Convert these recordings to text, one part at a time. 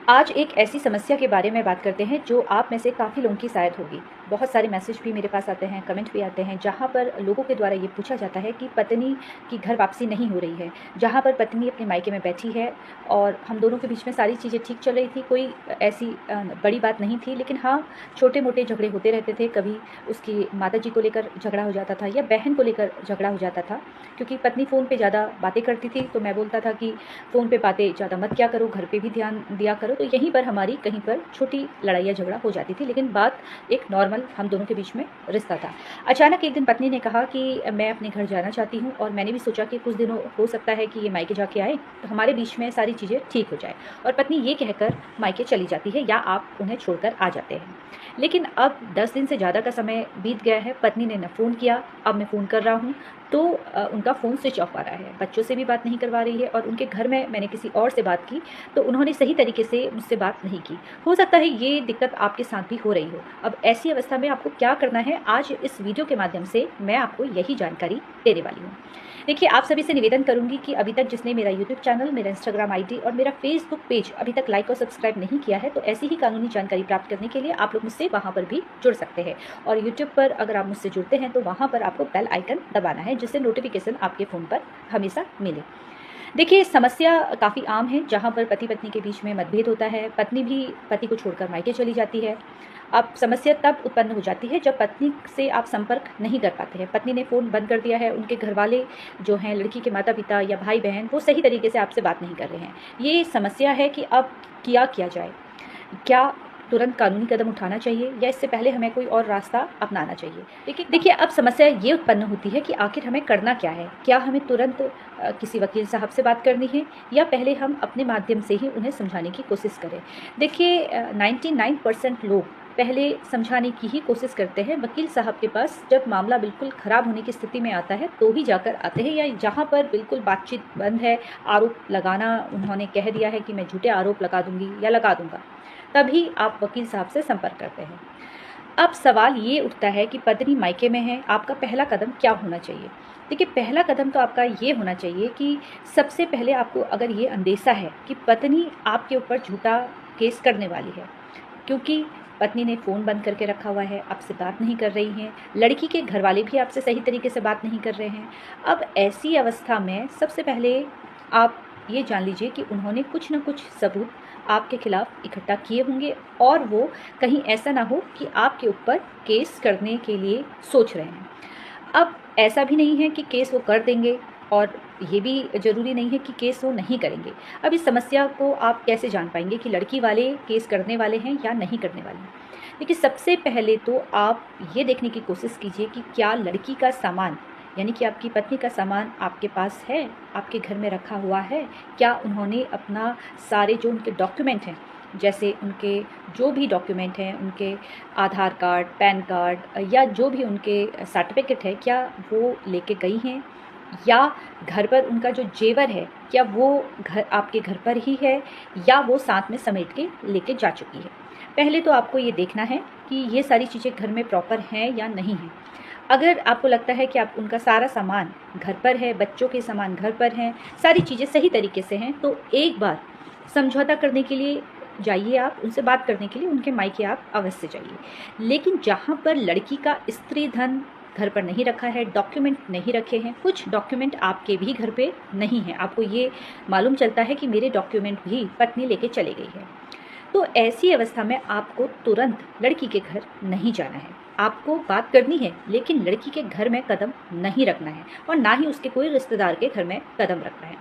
आज एक ऐसी समस्या के बारे में बात करते हैं जो आप में से काफ़ी लोगों की शायद होगी। बहुत सारे मैसेज भी मेरे पास आते हैं, कमेंट भी आते हैं, जहाँ पर लोगों के द्वारा ये पूछा जाता है कि पत्नी की घर वापसी नहीं हो रही है। जहाँ पर पत्नी अपने मायके में बैठी है और हम दोनों के बीच में सारी चीज़ें ठीक चल रही थी, कोई ऐसी बड़ी बात नहीं थी, लेकिन हाँ, छोटे-मोटे झगड़े होते रहते थे। कभी उसकी माताजी को लेकर झगड़ा हो जाता था या बहन को लेकर झगड़ा हो जाता था, क्योंकि पत्नी फ़ोन पे ज़्यादा बातें करती थी, तो मैं बोलता था कि फ़ोन पे बातें ज़्यादा मत किया करो, घर पे भी ध्यान दिया करो। तो यहीं पर हमारी कहीं पर छोटी लड़ाई या झगड़ा हो जाती थी, लेकिन बात एक नॉर्मल हम दोनों के बीच में रिश्ता था। अचानक एक दिन पत्नी ने कहा कि मैं अपने घर जाना चाहती हूँ, और मैंने भी सोचा कि कुछ दिनों हो सकता है कि ये मायके जाके आए तो हमारे बीच में सारी चीज़ें ठीक हो जाए, और पत्नी ये कहकर मायके चली जाती है या आप उन्हें छोड़कर आ जाते हैं। लेकिन अब 10 दिन से ज़्यादा का समय बीत गया है, पत्नी ने न फ़ोन किया, अब मैं फ़ोन कर रहा हूँ तो उनका फ़ोन स्विच ऑफ आ रहा है, बच्चों से भी बात नहीं करवा रही है, और उनके घर में मैंने किसी और से बात की तो उन्होंने सही तरीके से मुझसे बात नहीं की। हो सकता है ये दिक्कत आपके साथ भी हो रही हो। अब ऐसी अवस्था में आपको क्या करना है, आज इस वीडियो के माध्यम से मैं आपको यही जानकारी देने वाली हूँ। देखिए, आप सभी से निवेदन करूंगी कि अभी तक जिसने मेरा यूट्यूब चैनल, मेरा इंस्टाग्राम आईडी और मेरा फेसबुक पेज अभी तक लाइक और सब्सक्राइब नहीं किया है, तो ऐसी ही कानूनी जानकारी प्राप्त करने के लिए आप लोग मुझसे वहां पर भी जुड़ सकते हैं। और यूट्यूब पर अगर आप मुझसे जुड़ते हैं तो वहां पर आपको बेल आइकन दबाना है, जिससे नोटिफिकेशन आपके फ़ोन पर हमेशा मिले। देखिए, समस्या काफ़ी आम है, जहाँ पर पति पत्नी के बीच में मतभेद होता है, पत्नी भी पति को छोड़कर मायके चली जाती है। अब समस्या तब उत्पन्न हो जाती है जब पत्नी से आप संपर्क नहीं कर पाते हैं। पत्नी ने फ़ोन बंद कर दिया है, उनके घरवाले जो हैं, लड़की के माता-पिता या भाई-बहन, वो सही तरीके से आपसे बात नहीं कर रहे हैं। ये समस्या है कि अब किया जाए? क्या तुरंत कानूनी कदम उठाना चाहिए या इससे पहले हमें कोई और रास्ता अपनाना चाहिए? देखिए, अब समस्या ये उत्पन्न होती है कि आखिर हमें करना क्या है? क्या हमें तुरंत किसी वकील साहब से बात करनी है, या पहले हम अपने माध्यम से ही उन्हें समझाने की कोशिश करें? देखिए, 99% लोग पहले समझाने की ही कोशिश करते हैं। वकील साहब के पास जब मामला बिल्कुल ख़राब होने की स्थिति में आता है तो ही जाकर आते हैं, या जहाँ पर बिल्कुल बातचीत बंद है, आरोप लगाना उन्होंने कह दिया है कि मैं झूठे आरोप लगा दूंगी या लगा दूंगा, तभी आप वकील साहब से संपर्क करते हैं। अब सवाल ये उठता है कि पत्नी मायके में है, आपका पहला कदम क्या होना चाहिए? देखिए, पहला कदम तो आपका ये होना चाहिए कि सबसे पहले आपको अगर ये अंदेशा है कि पत्नी आपके ऊपर झूठा केस करने वाली है, क्योंकि पत्नी ने फ़ोन बंद करके रखा हुआ है, आपसे बात नहीं कर रही हैं, लड़की के घरवाले भी आपसे सही तरीके से बात नहीं कर रहे हैं। अब ऐसी अवस्था में सबसे पहले आप ये जान लीजिए कि उन्होंने कुछ न कुछ सबूत आपके खिलाफ इकट्ठा किए होंगे, और वो कहीं ऐसा ना हो कि आपके ऊपर केस करने के लिए सोच रहे हैं। अब ऐसा भी नहीं है कि केस वो कर देंगे, और ये भी ज़रूरी नहीं है कि केस वो नहीं करेंगे। अब इस समस्या को आप कैसे जान पाएंगे कि लड़की वाले केस करने वाले हैं या नहीं करने वाले हैं? देखिए, सबसे पहले तो आप ये देखने की कोशिश कीजिए कि क्या लड़की का सामान, यानी कि आपकी पत्नी का सामान आपके पास है, आपके घर में रखा हुआ है? क्या उन्होंने अपना सारे जो उनके डॉक्यूमेंट हैं, जैसे उनके जो भी डॉक्यूमेंट हैं, उनके आधार कार्ड, पैन कार्ड या जो भी उनके सर्टिफिकेट है, क्या वो लेके गई हैं? या घर पर उनका जो जेवर है, क्या वो घर आपके घर पर ही है, या वो साथ में समेट के लेके जा चुकी है? पहले तो आपको ये देखना है कि ये सारी चीज़ें घर में प्रॉपर हैं या नहीं हैं। अगर आपको लगता है कि आप उनका सारा सामान घर पर है, बच्चों के सामान घर पर हैं, सारी चीज़ें सही तरीके से हैं, तो एक बार समझौता करने के लिए जाइए, आप उनसे बात करने के लिए उनके मायके आप अवश्य जाइए। लेकिन जहाँ पर लड़की का स्त्री धन घर पर नहीं रखा है, डॉक्यूमेंट नहीं रखे हैं, कुछ डॉक्यूमेंट आपके भी घर पे नहीं हैं, आपको ये मालूम चलता है कि मेरे डॉक्यूमेंट भी पत्नी लेके चली गई है, तो ऐसी अवस्था में आपको तुरंत लड़की के घर नहीं जाना है। आपको बात करनी है, लेकिन लड़की के घर में कदम नहीं रखना है, और ना ही उसके कोई रिश्तेदार के घर में कदम रखना है।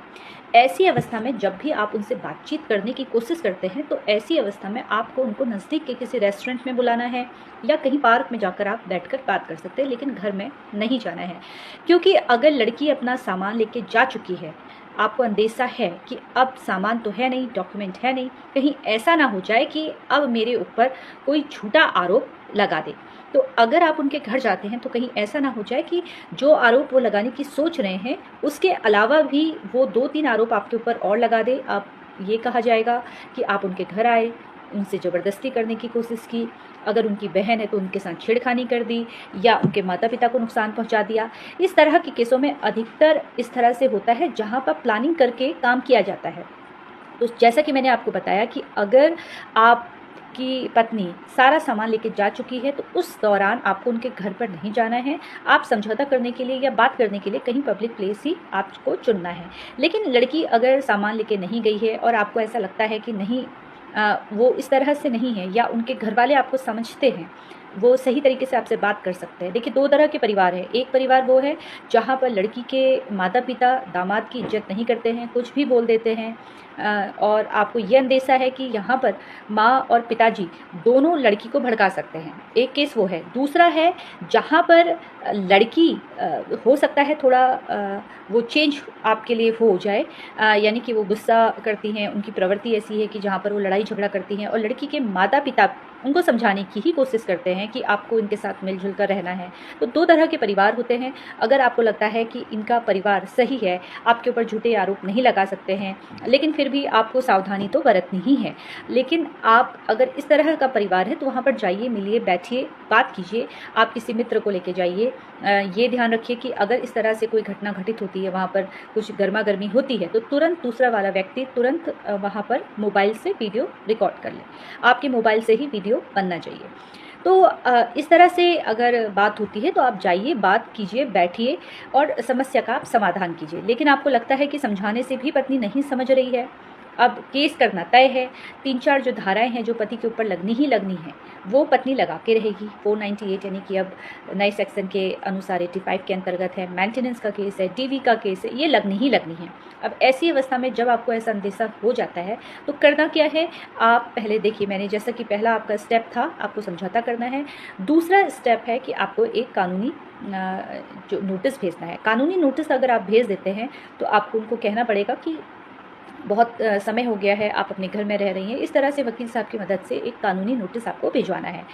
ऐसी अवस्था में जब भी आप उनसे बातचीत करने की कोशिश करते हैं, तो ऐसी अवस्था में आपको उनको नज़दीक के किसी रेस्टोरेंट में बुलाना है, या कहीं पार्क में जाकर आप बैठकर बात कर सकते हैं, लेकिन घर में नहीं जाना है। क्योंकि अगर लड़की अपना सामान लेके जा चुकी है, आपको अंदेशा है कि अब सामान तो है नहीं, डॉक्यूमेंट है नहीं, कहीं ऐसा ना हो जाए कि अब मेरे ऊपर कोई झूठा आरोप लगा दे। तो अगर आप उनके घर जाते हैं तो कहीं ऐसा ना हो जाए कि जो आरोप वो लगाने की सोच रहे हैं, उसके अलावा भी वो 2-3 आरोप आपके ऊपर और लगा दे। आप ये कहा जाएगा कि आप उनके घर आए, उनसे ज़बरदस्ती करने की कोशिश की, अगर उनकी बहन है तो उनके साथ छेड़खानी कर दी, या उनके माता पिता को नुकसान पहुंचा दिया। इस तरह के केसों में अधिकतर इस तरह से होता है, जहां पर प्लानिंग करके काम किया जाता है। तो जैसा कि मैंने आपको बताया कि अगर आपकी पत्नी सारा सामान लेके जा चुकी है तो उस दौरान आपको उनके घर पर नहीं जाना है। आप समझौता करने के लिए या बात करने के लिए कहीं पब्लिक प्लेस ही आपको चुनना है। लेकिन लड़की अगर सामान लेके नहीं गई है और आपको ऐसा लगता है कि नहीं, वो इस तरह से नहीं है, या उनके घर वाले आपको समझते हैं, वो सही तरीके से आपसे बात कर सकते हैं। देखिए, 2 तरह के परिवार हैं। एक परिवार वो है जहाँ पर लड़की के माता-पिता दामाद की इज़्ज़त नहीं करते हैं, कुछ भी बोल देते हैं, और आपको ये अंदेशा है कि यहाँ पर माँ और पिताजी दोनों लड़की को भड़का सकते हैं। एक केस वो है। दूसरा है जहाँ पर लड़की हो सकता है थोड़ा वो चेंज आपके लिए हो जाए, यानी कि वो गुस्सा करती हैं, उनकी प्रवृत्ति ऐसी है कि जहाँ पर वो लड़ाई झगड़ा करती हैं और लड़की के माता-पिता उनको समझाने की ही कोशिश करते हैं कि आपको इनके साथ मिलजुल कर रहना है। तो 2 तरह के परिवार होते हैं। अगर आपको लगता है कि इनका परिवार सही है, आपके ऊपर झूठे आरोप नहीं लगा सकते हैं, लेकिन फिर भी आपको सावधानी तो बरतनी ही है। लेकिन आप अगर इस तरह का परिवार है तो वहाँ पर जाइए, मिलिए, बैठिए, बात कीजिए। आप किसी मित्र को लेके जाइए। ये ध्यान रखिए कि अगर इस तरह से कोई घटना घटित होती है, वहाँ पर कुछ गर्मा-गर्मी होती है, तो तुरंत दूसरा वाला व्यक्ति तुरंत वहाँ पर मोबाइल से वीडियो रिकॉर्ड कर ले। आपके मोबाइल से ही वीडियो बनना चाहिए। तो इस तरह से अगर बात होती है तो आप जाइए, बात कीजिए, बैठिए और समस्या का आप समाधान कीजिए। लेकिन आपको लगता है कि समझाने से भी पत्नी नहीं समझ रही है, अब केस करना तय है। 3-4 जो धाराएँ हैं जो पति के ऊपर लगनी ही लगनी हैं, वो पत्नी लगा के रहेगी। 498 यानी कि अब नए सेक्शन के अनुसार 85 के अंतर्गत है, मेंटेनेंस का केस है, डीवी का केस है, ये लगनी ही लगनी है। अब ऐसी अवस्था में जब आपको ऐसा अंदेशा हो जाता है तो करना क्या है, आप पहले देखिए, मैंने जैसा कि पहला आपका स्टेप था, आपको समझौता करना है। दूसरा स्टेप है कि आपको एक कानूनी जो नोटिस भेजना है। कानूनी नोटिस अगर आप भेज देते हैं तो आपको उनको कहना पड़ेगा कि बहुत समय हो गया है, आप अपने घर में रह रही हैं। इस तरह से वकील साहब की मदद से एक कानूनी नोटिस आपको भिजवाना है।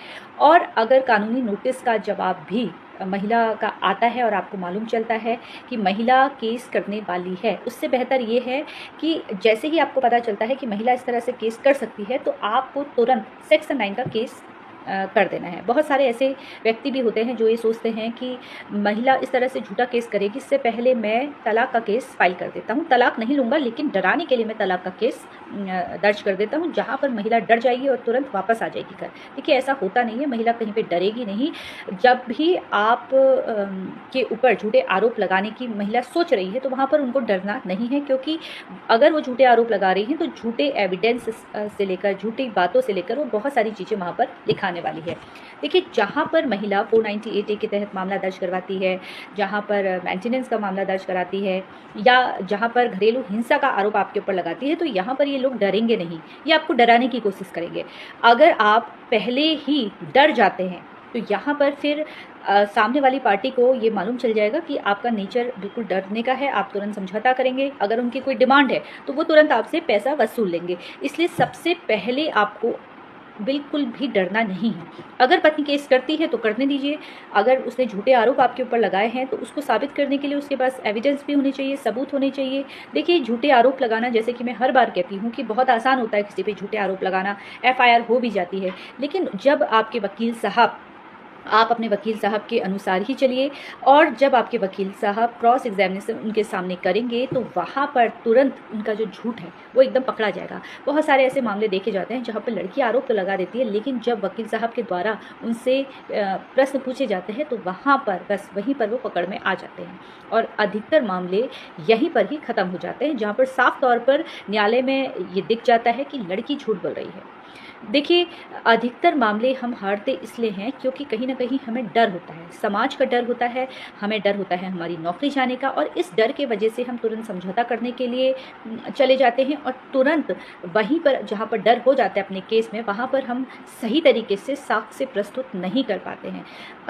और अगर कानूनी नोटिस का जवाब भी महिला का आता है और आपको मालूम चलता है कि महिला केस करने वाली है, उससे बेहतर ये है कि जैसे ही आपको पता चलता है कि महिला इस तरह से केस कर सकती है तो आपको तुरंत सेक्शन 9 का केस कर देना है। बहुत सारे ऐसे व्यक्ति भी होते हैं जो ये सोचते हैं कि महिला इस तरह से झूठा केस करेगी, इससे पहले मैं तलाक का केस फाइल कर देता हूँ, तलाक नहीं लूँगा लेकिन डराने के लिए मैं तलाक का केस दर्ज कर देता हूँ, जहाँ पर महिला डर जाएगी और तुरंत वापस आ जाएगी घर। देखिए, ऐसा होता नहीं है, महिला कहीं पे डरेगी नहीं। जब भी आप के ऊपर झूठे आरोप लगाने की महिला सोच रही है तो वहाँ पर उनको डरना नहीं है, क्योंकि अगर वो झूठे आरोप लगा रही हैं तो झूठे एविडेंस से लेकर, झूठी बातों से लेकर वो बहुत सारी चीज़ें वहाँ पर दिखाने वाली है। देखिए, जहाँ पर महिला 498A के तहत मामला दर्ज करवाती है, जहाँ पर मेंटेनेंस का मामला दर्ज कराती है, या जहाँ पर घरेलू हिंसा का आरोप आपके ऊपर लगाती है, तो यहाँ पर ये लोग डरेंगे नहीं, ये आपको डराने की कोशिश करेंगे। अगर आप पहले ही डर जाते हैं तो यहाँ पर फिर सामने वाली पार्टी को ये मालूम चल जाएगा कि आपका नेचर बिल्कुल डरने का है, आप तुरंत समझौता करेंगे। अगर उनकी कोई डिमांड है तो वो तुरंत आपसे पैसा वसूल लेंगे। इसलिए सबसे पहले आपको बिल्कुल भी डरना नहीं है। अगर पत्नी केस करती है तो करने दीजिए। अगर उसने झूठे आरोप आपके ऊपर लगाए हैं तो उसको साबित करने के लिए उसके पास एविडेंस भी होने चाहिए, सबूत होने चाहिए। देखिए, झूठे आरोप लगाना, जैसे कि मैं हर बार कहती हूँ कि बहुत आसान होता है किसी पे झूठे आरोप लगाना, FIR हो भी जाती है। लेकिन जब आपके वकील साहब, आप अपने वकील साहब के अनुसार ही चलिए, और जब आपके वकील साहब क्रॉस एग्जामिनेशन उनके सामने करेंगे तो वहाँ पर तुरंत उनका जो झूठ है वो एकदम पकड़ा जाएगा। बहुत सारे ऐसे मामले देखे जाते हैं जहाँ पर लड़की आरोप तो लगा देती है, लेकिन जब वकील साहब के द्वारा उनसे प्रश्न पूछे जाते हैं तो वहाँ पर बस वहीं पर वो पकड़ में आ जाते हैं, और अधिकतर मामले यहीं पर ही ख़त्म हो जाते हैं, जहाँ पर साफ तौर पर न्यायालय में ये दिख जाता है कि लड़की झूठ बोल रही है। देखिए, अधिकतर मामले हम हारते इसलिए हैं क्योंकि कहीं ना कहीं हमें डर होता है, समाज का डर होता है, हमें डर होता है हमारी नौकरी जाने का, और इस डर के वजह से हम तुरंत समझौता करने के लिए चले जाते हैं, और तुरंत वहीं पर जहाँ पर डर हो जाता है अपने केस में, वहाँ पर हम सही तरीके से साक्ष्य प्रस्तुत नहीं कर पाते हैं।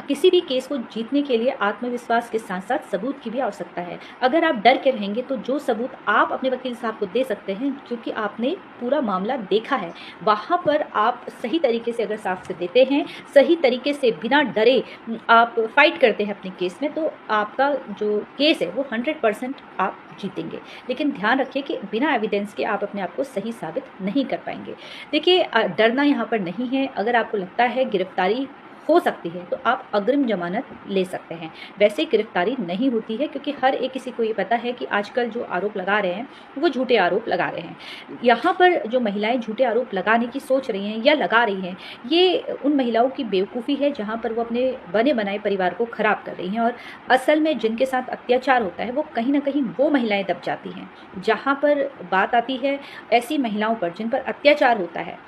किसी भी केस को जीतने के लिए आत्मविश्वास के साथ साथ सबूत की भी आवश्यकता है। अगर आप डर के रहेंगे तो जो सबूत आप अपने वकील साहब को दे सकते हैं, क्योंकि आपने पूरा मामला देखा है, वहाँ पर आप सही तरीके से अगर साक्ष्य देते हैं, सही तरीके से बिना डरे आप फाइट करते हैं अपने केस में, तो आपका जो केस है वो 100% आप जीतेंगे। लेकिन ध्यान रखिए कि बिना एविडेंस के आप अपने आप को सही साबित नहीं कर पाएंगे। देखिए, डरना यहाँ पर नहीं है। अगर आपको लगता है गिरफ्तारी हो सकती है तो आप अग्रिम जमानत ले सकते हैं। वैसे गिरफ्तारी नहीं होती है, क्योंकि हर एक किसी को ये पता है कि आजकल जो आरोप लगा रहे हैं वो झूठे आरोप लगा रहे हैं। यहाँ पर जो महिलाएं झूठे आरोप लगाने की सोच रही हैं या लगा रही हैं, ये उन महिलाओं की बेवकूफ़ी है जहाँ पर वो अपने बने बनाए परिवार को ख़राब कर रही हैं। और असल में जिनके साथ अत्याचार होता है वो कहीं ना कहीं वो महिलाएं दब जाती हैं। जहाँ पर बात आती है ऐसी महिलाओं पर जिन पर अत्याचार होता है,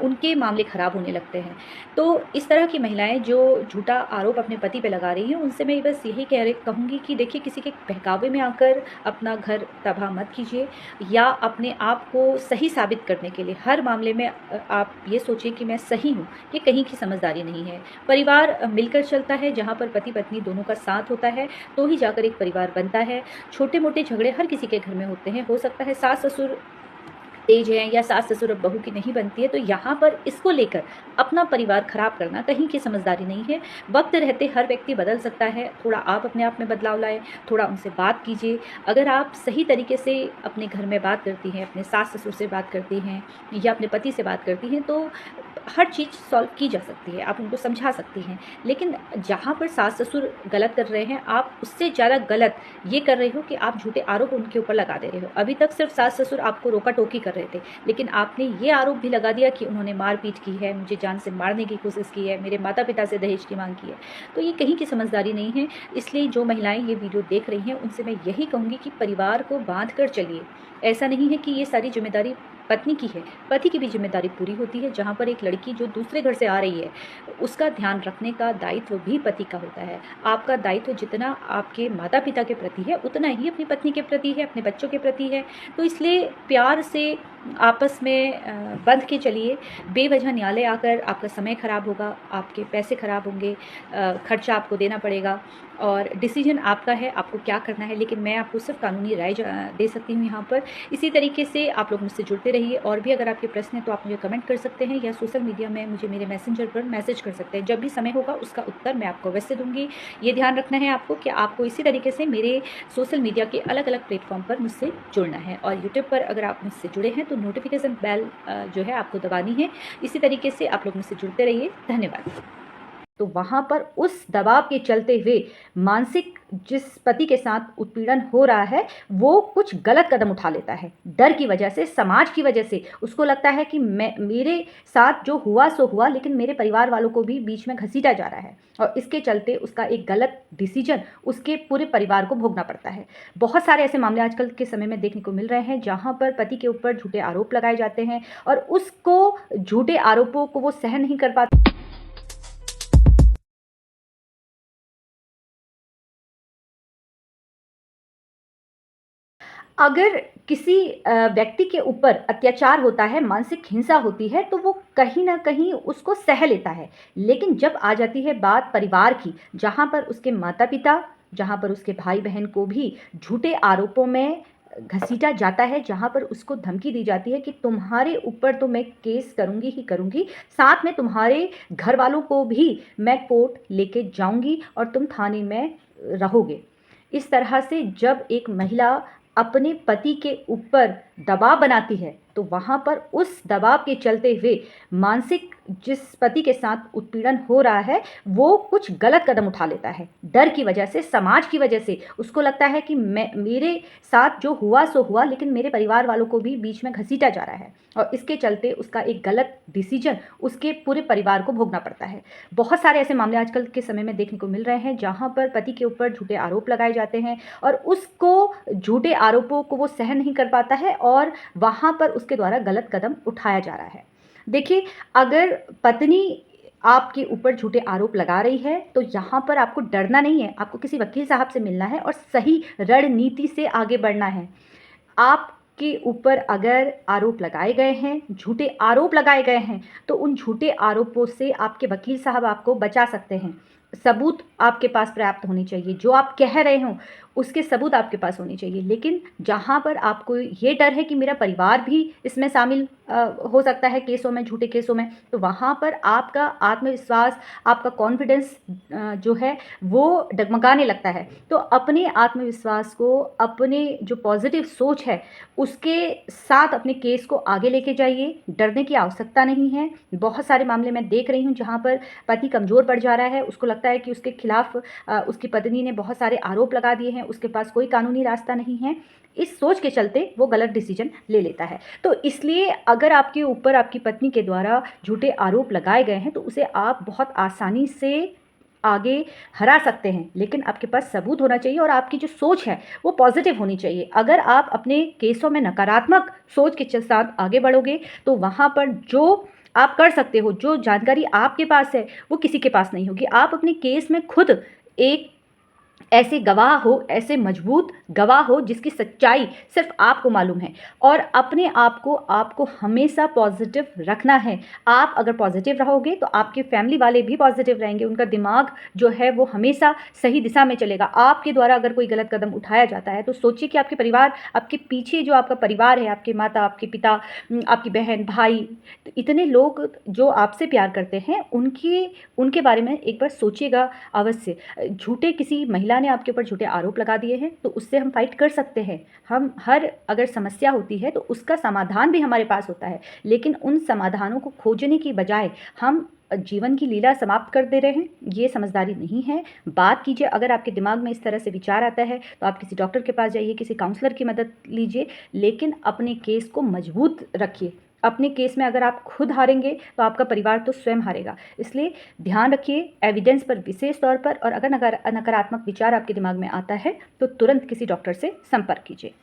उनके मामले ख़राब होने लगते हैं। तो इस तरह की महिलाएं जो झूठा आरोप अपने पति पे लगा रही हैं, उनसे मैं बस यही कहूँगी कि देखिए, किसी के बहकावे में आकर अपना घर तबाह मत कीजिए, या अपने आप को सही साबित करने के लिए हर मामले में आप ये सोचिए कि मैं सही हूँ। ये कहीं की समझदारी नहीं है। परिवार मिलकर चलता है, जहाँ पर पति पत्नी दोनों का साथ होता है तो ही जाकर एक परिवार बनता है। छोटे मोटे झगड़े हर किसी के घर में होते हैं। हो सकता है सास ससुर तेज है या सास ससुर अब बहू की नहीं बनती है, तो यहाँ पर इसको लेकर अपना परिवार खराब करना कहीं की समझदारी नहीं है। वक्त रहते हर व्यक्ति बदल सकता है। थोड़ा आप अपने आप में बदलाव लाएं, थोड़ा उनसे बात कीजिए। अगर आप सही तरीके से अपने घर में बात करती हैं, अपने सास ससुर से बात करती हैं या अपने पति से बात करती हैं, तो हर चीज़ सॉल्व की जा सकती है, आप उनको समझा सकती हैं। लेकिन जहाँ पर सास ससुर गलत कर रहे हैं, आप उससे ज़्यादा गलत ये कर रहे हो कि आप झूठे आरोप उनके ऊपर लगा दे रहे हो। अभी तक सिर्फ सास ससुर आपको रोका टोकी कर रहे थे, लेकिन आपने ये आरोप भी लगा दिया कि उन्होंने मारपीट की है, मुझे जान से मारने की कोशिश की है, मेरे माता पिता से दहेज की मांग की है। तो ये कहीं की समझदारी नहीं है। इसलिए जो महिलाएं ये वीडियो देख रही हैं, उनसे मैं यही कहूँगी कि परिवार को बांध कर चलिए। ऐसा नहीं है कि ये सारी जिम्मेदारी पत्नी की है, पति की भी जिम्मेदारी पूरी होती है। जहाँ पर एक लड़की जो दूसरे घर से आ रही है, उसका ध्यान रखने का दायित्व भी पति का होता है। आपका दायित्व जितना आपके माता पिता के प्रति है, उतना ही अपनी पत्नी के प्रति है, अपने बच्चों के प्रति है। तो इसलिए प्यार से आपस में बंध के चलिए। बेवजह न्यायालय आकर आपका समय ख़राब होगा, आपके पैसे ख़राब होंगे, खर्चा आपको देना पड़ेगा, और डिसीजन आपका है, आपको क्या करना है। लेकिन मैं आपको सिर्फ कानूनी राय दे सकती हूँ यहाँ पर। इसी तरीके से आप लोग मुझसे जुड़ते रहिए। और भी अगर आपके प्रश्न हैं तो आप मुझे कमेंट कर सकते हैं, या सोशल मीडिया में मुझे मेरे मैसेंजर पर मैसेज कर सकते हैं। जब भी समय होगा उसका उत्तर मैं आपको अवश्य दूंगी। ये ध्यान रखना है आपको कि आपको इसी तरीके से मेरे सोशल मीडिया के अलग अलग प्लेटफॉर्म पर मुझसे जुड़ना है। और यूट्यूब पर अगर आप मुझसे जुड़े हैं तो नोटिफिकेशन बेल जो है आपको दबानी है। इसी तरीके से आप लोग मुझसे जुड़ते रहिए। धन्यवाद। तो वहाँ पर उस दबाव के चलते हुए मानसिक जिस पति के साथ उत्पीड़न हो रहा है, वो कुछ गलत कदम उठा लेता है। डर की वजह से, समाज की वजह से उसको लगता है कि मेरे साथ जो हुआ सो हुआ, लेकिन मेरे परिवार वालों को भी बीच में घसीटा जा रहा है, और इसके चलते उसका एक गलत डिसीजन उसके पूरे परिवार को भोगना पड़ता है। बहुत सारे ऐसे मामले आजकल के समय में देखने को मिल रहे हैं, जहाँ पर पति के ऊपर झूठे आरोप लगाए जाते हैं और उसको झूठे आरोपों को वो सहन नहीं कर पाता। अगर किसी व्यक्ति के ऊपर अत्याचार होता है, मानसिक हिंसा होती है, तो वो कहीं न कहीं उसको सह लेता है। लेकिन जब आ जाती है बात परिवार की, जहाँ पर उसके माता-पिता, जहाँ पर उसके भाई-बहन को भी झूठे आरोपों में घसीटा जाता है, जहाँ पर उसको धमकी दी जाती है कि तुम्हारे ऊपर तो मैं केस करूँगी ही करूँगी, साथ में तुम्हारे घरवालों को भी मैं कोर्ट लेके जाऊँगी और तुम थाने में रहोगे। इस तरह से जब एक महिला अपने पति के ऊपर दबाव बनाती है, तो वहाँ पर उस दबाव के चलते हुए मानसिक जिस पति के साथ उत्पीड़न हो रहा है, वो कुछ गलत कदम उठा लेता है। डर की वजह से, समाज की वजह से उसको लगता है कि मेरे साथ जो हुआ सो हुआ, लेकिन मेरे परिवार वालों को भी बीच में घसीटा जा रहा है, और इसके चलते उसका एक गलत डिसीजन उसके पूरे परिवार को भोगना पड़ता है। बहुत सारे ऐसे मामले आजकल के समय में देखने को मिल रहे हैं, जहाँ पर पति के ऊपर झूठे आरोप लगाए जाते हैं और उसको झूठे आरोपों को वो सहन नहीं कर पाता है, और वहाँ पर उसके द्वारा गलत कदम उठाया जा रहा है। देखिए, अगर पत्नी आपके ऊपर झूठे आरोप लगा रही है, तो यहाँ पर आपको डरना नहीं है, आपको किसी वकील साहब से मिलना है और सही रणनीति से आगे बढ़ना है। आपके ऊपर अगर आरोप लगाए गए हैं, झूठे आरोप लगाए गए हैं, तो उन झूठे आरोपों से आपके वकील साहब आपको बचा सकते हैं। सबूत आपके पास पर्याप्त होने चाहिए। जो आप कह रहे हों, उसके सबूत आपके पास होने चाहिए। लेकिन जहाँ पर आपको ये डर है कि मेरा परिवार भी इसमें शामिल हो सकता है केसों में, झूठे केसों में, तो वहाँ पर आपका आत्मविश्वास, आपका कॉन्फिडेंस जो है वो डगमगाने लगता है। तो अपने आत्मविश्वास को, अपने जो पॉज़िटिव सोच है, उसके साथ अपने केस को आगे लेके जाइए। डरने की आवश्यकता नहीं है। बहुत सारे मामले मैं देख रही हूँ जहाँ पर पति कमज़ोर पड़ जा रहा है, उसको लगता है कि उसके खिलाफ उसकी पत्नी ने बहुत सारे आरोप लगा दिए हैं, उसके पास कोई कानूनी रास्ता नहीं है। इस सोच के चलते वो गलत डिसीजन ले लेता है। तो इसलिए अगर आपके ऊपर आपकी पत्नी के द्वारा झूठे आरोप लगाए गए हैं, तो उसे आप बहुत आसानी से आगे हरा सकते हैं, लेकिन आपके पास सबूत होना चाहिए और आपकी जो सोच है वो पॉजिटिव होनी चाहिए। अगर आप अपने केसों में नकारात्मक सोच के साथ आगे बढ़ोगे, तो वहाँ पर जो आप कर सकते हो, जो जानकारी आपके पास है, वो किसी के पास नहीं होगी। आप अपने केस में खुद एक ऐसे गवाह हो, ऐसे मजबूत गवाह हो जिसकी सच्चाई सिर्फ आपको मालूम है। और अपने आप को आपको हमेशा पॉजिटिव रखना है। आप अगर पॉजिटिव रहोगे तो आपके फैमिली वाले भी पॉजिटिव रहेंगे, उनका दिमाग जो है वो हमेशा सही दिशा में चलेगा। आपके द्वारा अगर कोई गलत कदम उठाया जाता है तो सोचिए कि आपके परिवार, आपके पीछे जो आपका परिवार है, आपके माता, आपके पिता, आपकी बहन, भाई, तो इतने लोग जो आपसे प्यार करते हैं, उनके बारे में एक बार सोचिएगा अवश्य। झूठे किसी महिला ने आपके ऊपर झूठे आरोप लगा दिए हैं, तो उससे हम फाइट कर सकते हैं। हम हर अगर समस्या होती है तो उसका समाधान भी हमारे पास होता है, लेकिन उन समाधानों को खोजने की बजाय हम जीवन की लीला समाप्त कर दे रहे हैं, ये समझदारी नहीं है। बात कीजिए, अगर आपके दिमाग में इस तरह से विचार आता है तो आप किसी डॉक्टर के पास जाइए, किसी काउंसलर की मदद लीजिए, लेकिन अपने केस को मजबूत रखिए। अपने केस में अगर आप खुद हारेंगे तो आपका परिवार तो स्वयं हारेगा। इसलिए ध्यान रखिए एविडेंस पर विशेष तौर पर, और अगर नकारात्मक विचार आपके दिमाग में आता है तो तुरंत किसी डॉक्टर से संपर्क कीजिए।